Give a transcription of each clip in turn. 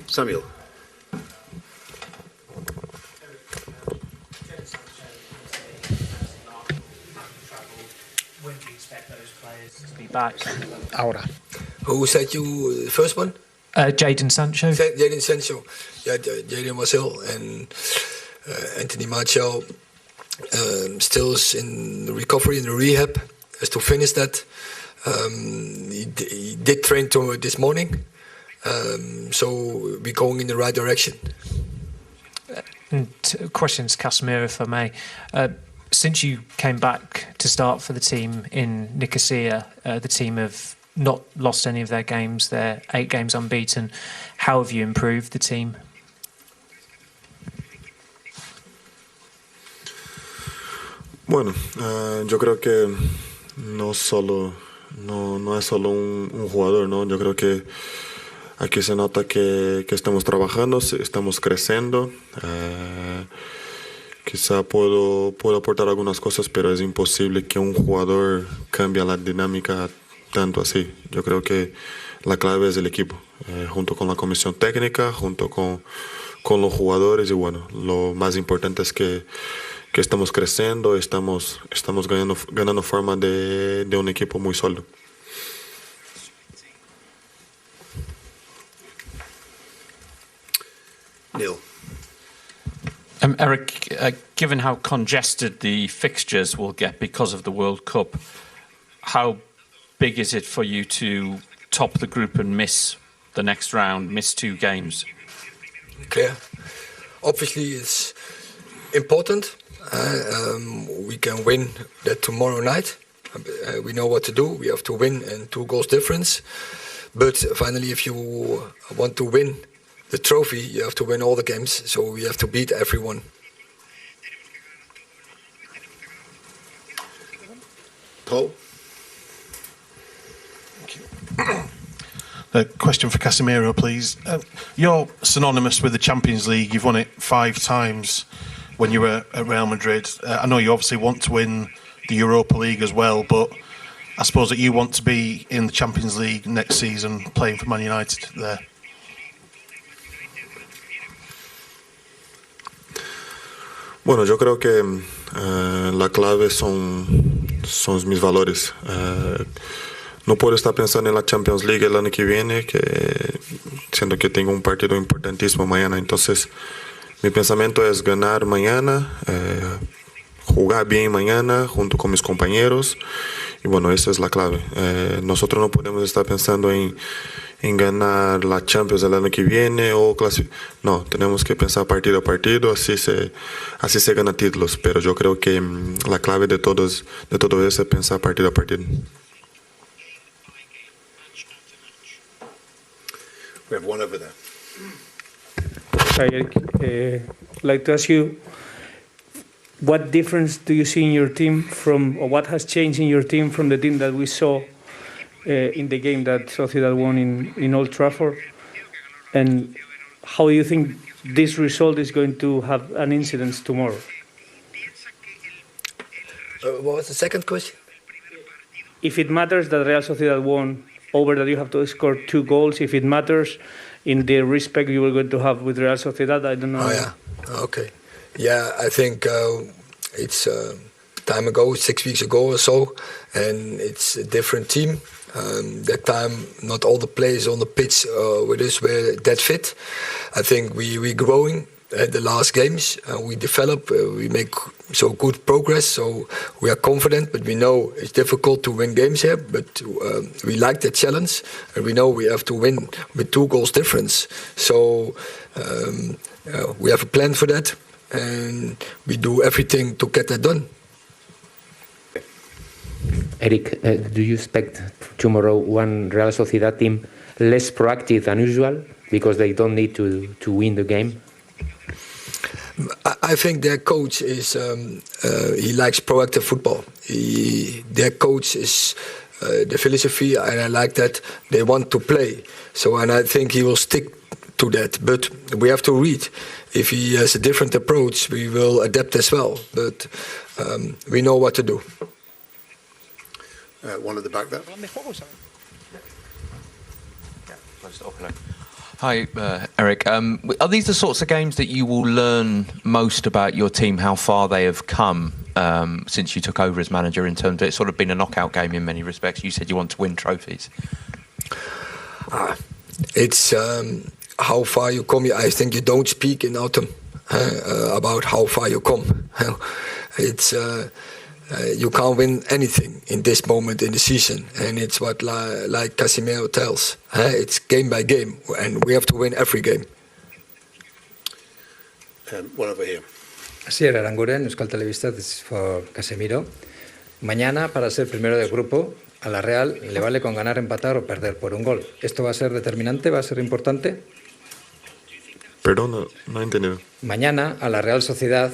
Samuel. When do you expect those players to be back? Ahora. Who said you the first one? Jadon Sancho. Jadon Sancho. Yeah, Jadon was ill, and Anthony Martial still is in recovery, in the rehab, has to finish that. He did train this morning, so we're going in the right direction. And questions, Casemiro, if I may. Since you came back to start for the team in Nicosia, the team have not lost any of their games. They're 8 games unbeaten. How have you improved the team? Bueno, yo creo que no es solo un jugador, ¿no? Yo creo que aquí se nota que estamos trabajando, estamos creciendo. Quizá puedo aportar algunas cosas, pero es imposible que un jugador cambie la dinámica tanto así. Yo creo que la clave es el equipo, junto con la comisión técnica, junto con los jugadores, y bueno, lo más importante es que estamos creciendo, estamos ganando forma de un equipo muy sólido. Neil. Erik, given how congested the fixtures will get because of the World Cup, how big is it for you to top the group and miss the next round, miss 2 games? Clear. Obviously, it's important. We can win that tomorrow night. We know what to do. We have to win and 2 goals difference. But finally, if you want to win the trophy, you have to win all the games. So we have to beat everyone. Paul? A question for Casemiro, please. You're synonymous with the Champions League. You've won it 5 times when you were at Real Madrid. I know you obviously want to win the Europa League as well, but I suppose that you want to be in the Champions League next season playing for Man United there. Bueno, yo creo que la clave son mis valores. No puedo estar pensando en la Champions League el año que viene, siendo que tengo un partido importantísimo mañana. Entonces, mi pensamiento es ganar mañana, jugar bien mañana junto con mis compañeros. Y bueno, esa es la clave. Nosotros no podemos estar pensando en ganar la Champions el año que viene o no, tenemos que pensar partido a partido, así se gana títulos. Pero yo creo que la clave de todo eso es pensar partido a partido. We have one over there. Hi, Erik. I'd like to ask you, what difference do you see in your team or what has changed in your team from the team that we saw in the game that Sociedad won in Old Trafford? And how do you think this result is going to have an incidence tomorrow? What was the second question? If it matters that Real Sociedad won over that you have to score 2 goals, if it matters in the respect you were going to have with Real Sociedad, I don't know. Oh, yeah. Okay. Yeah, I think it's time ago, 6 weeks ago or so, and it's a different team. That time, not all the players on the pitch with us were that fit. I think we're growing at the last games. We develop, we make so good progress, so we are confident, but we know it's difficult to win games here, but we like the challenge, and we know we have to win with 2 goals difference. So we have a plan for that, and we do everything to get that done. Erik, do you expect tomorrow one Real Sociedad team less proactive than usual because they don't need to win the game? I think their coach is he likes proactive football. Their coach is the philosophy, and I like that they want to play. So, and I think he will stick to that. But we have to read. If he has a different approach, we will adapt as well. But we know what to do. One at the back there. Hi, Erik. Are these the sorts of games that you will learn most about your team, how far they have come since you took over as manager, in terms of it's sort of been a knockout game in many respects? You said you want to win trophies. It's how far you come. I think you don't speak in autumn about how far you come. It's you can't win anything in this moment in the season, and it's what like Casemiro tells. It's game by game, and we have to win every game. One over here. Asier Aranguren, Euskal Telebista, this is for Casemiro. Mañana, para ser primero del grupo, a la Real le vale con ganar, empatar o perder por un gol. ¿Esto va a ser determinante? ¿Va a ser importante? Perdón, no he entendido. Mañana, a la Real Sociedad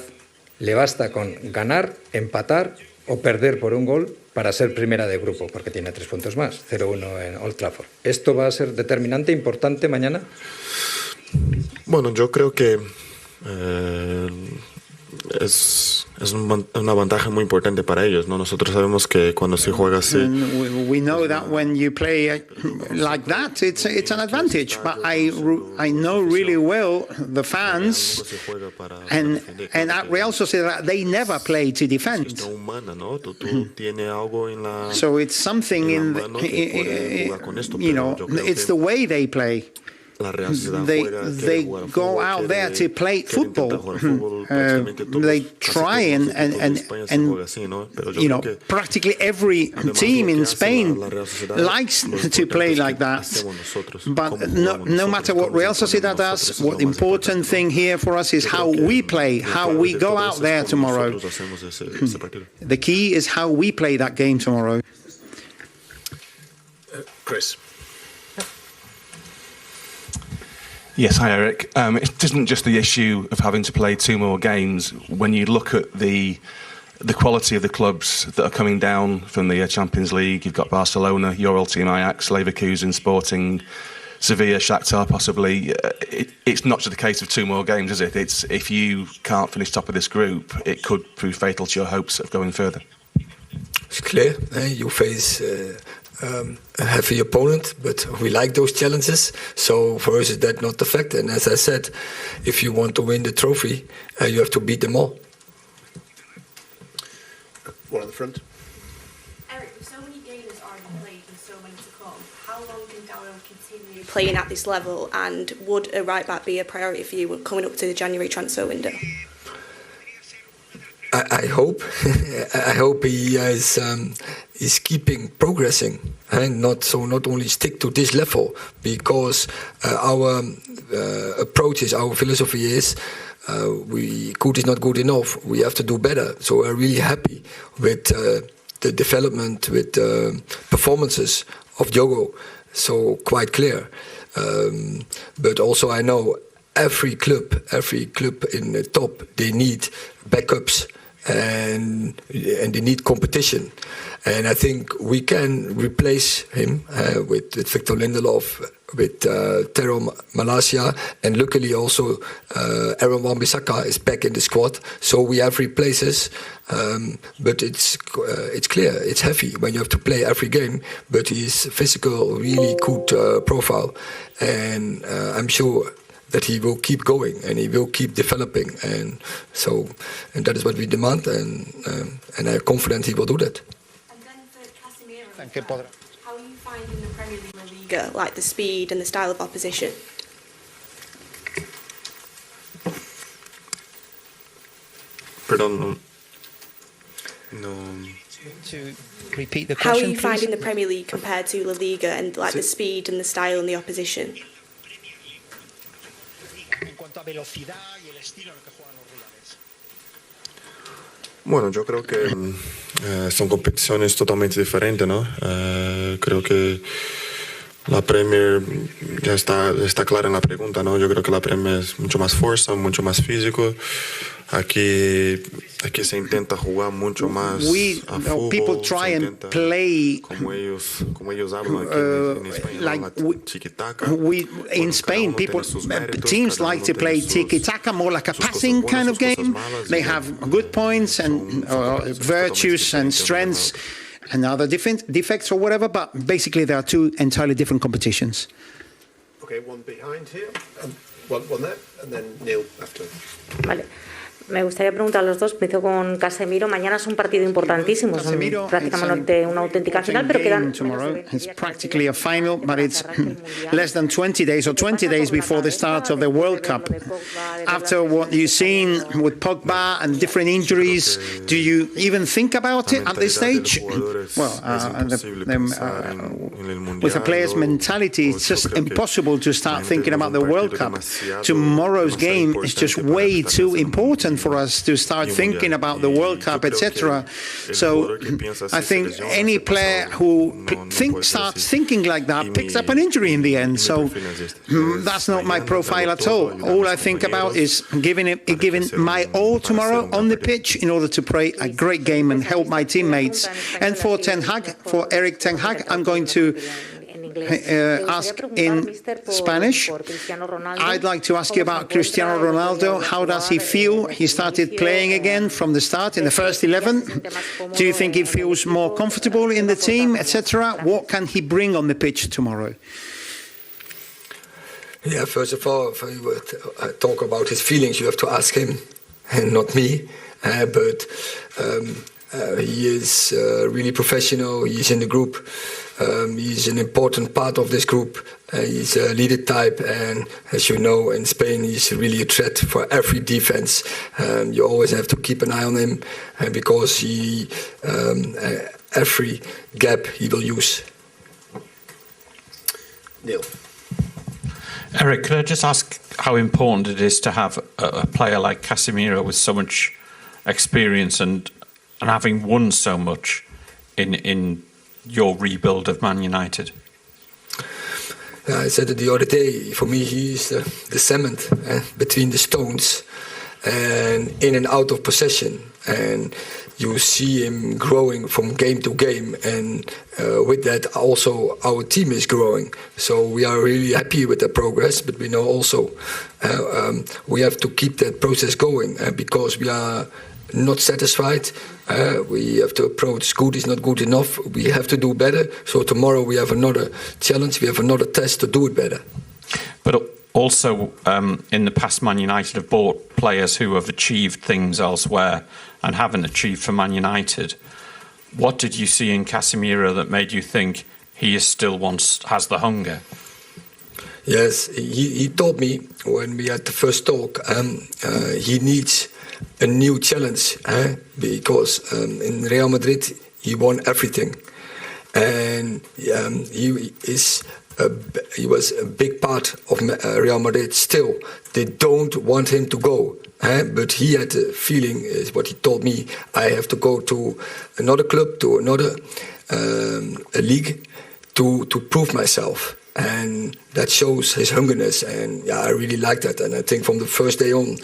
le basta con ganar, empatar o perder por un gol para ser primera de grupo, porque tiene 3 puntos más, 0-1 en Old Trafford. ¿Esto va a ser determinante, importante mañana? Bueno, yo creo que es una ventaja muy importante para ellos, ¿no? Nosotros sabemos que cuando se juega así, we know that when you play like that, it's an advantage. But I know really well the fans, and at Real Sociedad they never play to defend. So it's something in it's the way they play. They go out there to play football. They try and practically every team in Spain likes to play like that. But no matter what Real Sociedad does, what the important thing here for us is how we play, how we go out there tomorrow. The key is how we play that game tomorrow. Chris. Yes, hi Erik. It isn't just the issue of having to play 2 more games. When you look at the quality of the clubs that are coming down from the Champions League, you've got Barcelona, your old team Ajax, Leverkusen, Sporting, Sevilla, Shakhtar possibly. It's not just the case of 2 more games, is it? It's if you can't finish top of this group, it could prove fatal to your hopes of going further. It's clear. You face a heavy opponent, but we like those challenges. So for us, that's not the fact. And as I said, if you want to win the trophy, you have to beat them all. One at the front. Erik, with so many games already played and so many to come, how long can Darryl continue playing at this level? And would a right back be a priority for you coming up to the January transfer window? I hope. I hope he is keeping progressing, and not only stick to this level, because our approach is, our philosophy is, good is not good enough. We have to do better. So we're really happy with the development, with performances of Diogo. So quite clear. But also I know every club in the top, they need backups. And they need competition, and I think we can replace him with Victor Lindelof, with Tero Malacia, and luckily also Aaron Wan-Bissaka is back in the squad. So we have replaces, but it's clear, it's heavy when you have to play every game. But he's physical, really good profile, and I'm sure that he will keep going and he will keep developing, and that is what we demand, and I'm confident he will do that. And then for Casemiro, how are you finding the Premier League La Liga, like the speed and the style of opposition? Pardon, no. To repeat the question, how are you please? finding the Premier League compared to La Liga, and like the speed and the style and the opposition? Bueno, yo creo que son competiciones totalmente diferentes, ¿no? Creo que la Premier ya está clara en la pregunta, ¿no? Yo creo que la Premier es mucho más fuerza, mucho más físico. Aquí se intenta jugar mucho más a fútbol. People try and play como ellos hablan aquí en España, like tiki-taka. In Spain, teams like to play tiki-taka, more like a passing kind of game. They have good points and virtues and strengths and other defects or whatever, but basically there are 2 entirely different competitions. Okay. Okay, one behind here, one there, and then Neil after. Vale. Me gustaría preguntar a los dos, empiezo con Casemiro. Mañana es un partido importantísimo, es prácticamente una auténtica final, pero quedan It's practically a final, but it's less than 20 days or 20 days before the start of the World Cup. After what you've seen with Pogba and different injuries, do you even think about it at this stage? Well, with a player's mentality, it's just impossible to start thinking about the World Cup. Tomorrow's game is just way too important for us to start thinking about the World Cup, etc. So I think any player who starts thinking like that picks up an injury in the end. So that's not my profile at all. All I think about is giving my all tomorrow on the pitch in order to play a great game and help my teammates. And for Erik Ten Hag, I'm going to ask in Spanish. I'd like to ask you about Cristiano Ronaldo. How does he feel? He started playing again from the start in the first 11. Do you think he feels more comfortable in the team, etc.? What can he bring on the pitch tomorrow? Yeah, first of all, if you would talk about his feelings, you have to ask him and not me. But he is really professional. He's in the group. He's an important part of this group. He's a leader type, and as you know, in Spain, he's really a threat for every defense. You always have to keep an eye on him because he every gap he will use. Neil. Erik, could I just ask how important it is to have a player like Casemiro with so much experience and having won so much in your rebuild of Man United? I said it the other day, for me he's the cement between the stones and in and out of possession, and you see him growing from game to game, and with that also our team is growing. So we are really happy with the progress, but we know also we have to keep that process going because we are not satisfied. We have to approach good is not good enough. We have to do better. So tomorrow we have another challenge. We have another test to do it better. But also, in the past, Man United have bought players who have achieved things elsewhere and haven't achieved for Man United. What did you see in Casemiro that made you think he is still has the hunger? Yes, he told me when we had the first talk, he needs a new challenge because in Real Madrid he won everything, and he was a big part of Real Madrid. Still, they don't want him to go, but he had a feeling, is what he told me, I have to go to another club, to another a league to prove myself. And that shows his hungerness, and yeah, I really like that. And I think from the first day on,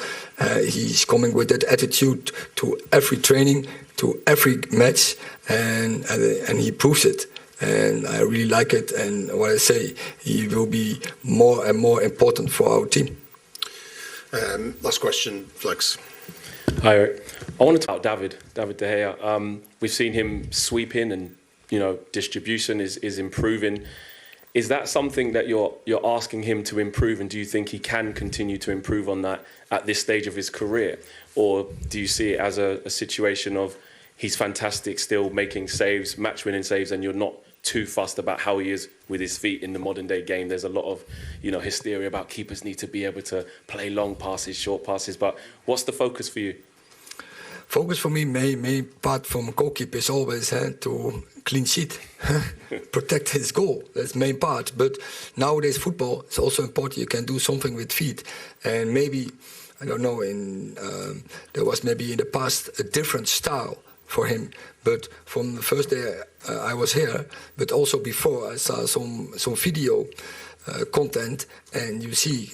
he's coming with that attitude to every training, to every match, and he proves it. And I really like it. And what I say, he will be more and more important for our team. Last question, Flex. Hi, Erik. I want to talk about David De Gea. We've seen him sweep in, and distribution is improving. Is that something that you're asking him to improve, and do you think he can continue to improve on that at this stage of his career? Or do you see it as a situation of he's fantastic still making saves, match-winning saves, and you're not too fussed about how he is with his feet in the modern-day game? There's a lot of hysteria about keepers need to be able to play long passes, short passes, but what's the focus for you? Focus for me, main part from a goalkeeper is always to clean sheet, protect his goal. That's the main part. But nowadays football is also important. You can do something with feet, and maybe I don't know. There was maybe in the past a different style for him. But from the first day I was here, but also before, I saw some video content, and you see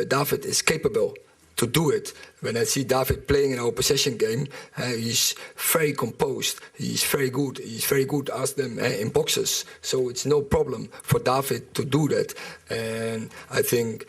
David is capable to do it. When I see David playing in our possession game, he's very composed. He's very good. He's very good. Ask them in boxes. So it's no problem for David to do that. And I think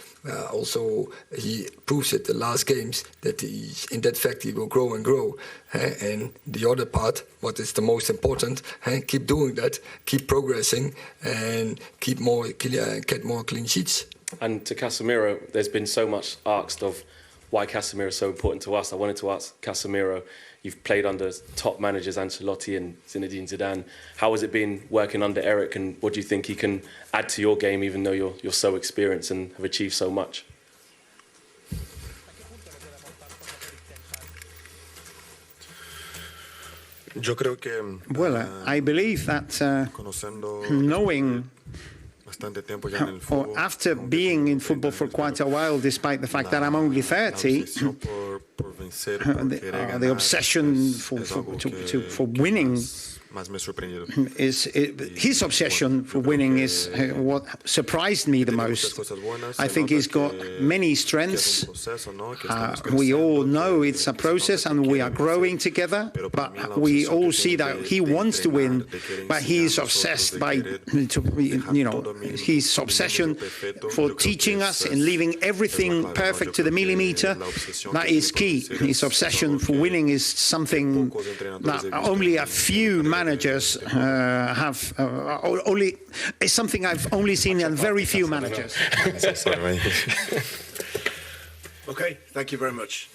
also he proves it the last games that he's in that fact he will grow and grow. And the other part, what is the most important, keep doing that, keep progressing, and get more clean sheets. And to Casemiro, there's been so much asked of why Casemiro is so important to us. I wanted to ask Casemiro, you've played under top managers Ancelotti and Zinedine Zidane. How has it been working under Erik, and what do you think he can add to your game, even though you're so experienced and have achieved so much? Well, I believe that knowing or after being in football for quite a while, despite the fact that I'm only 30, the obsession for winning is his obsession for winning is what surprised me the most. I think he's got many strengths. We all know it's a process and we are growing together, but we all see that he wants to win, but he's obsessed by, his obsession for teaching us and leaving everything perfect to the millimeter. That is key. His obsession for winning is something that only a few managers have. It's something I've only seen in very few managers. Okay, thank you very much.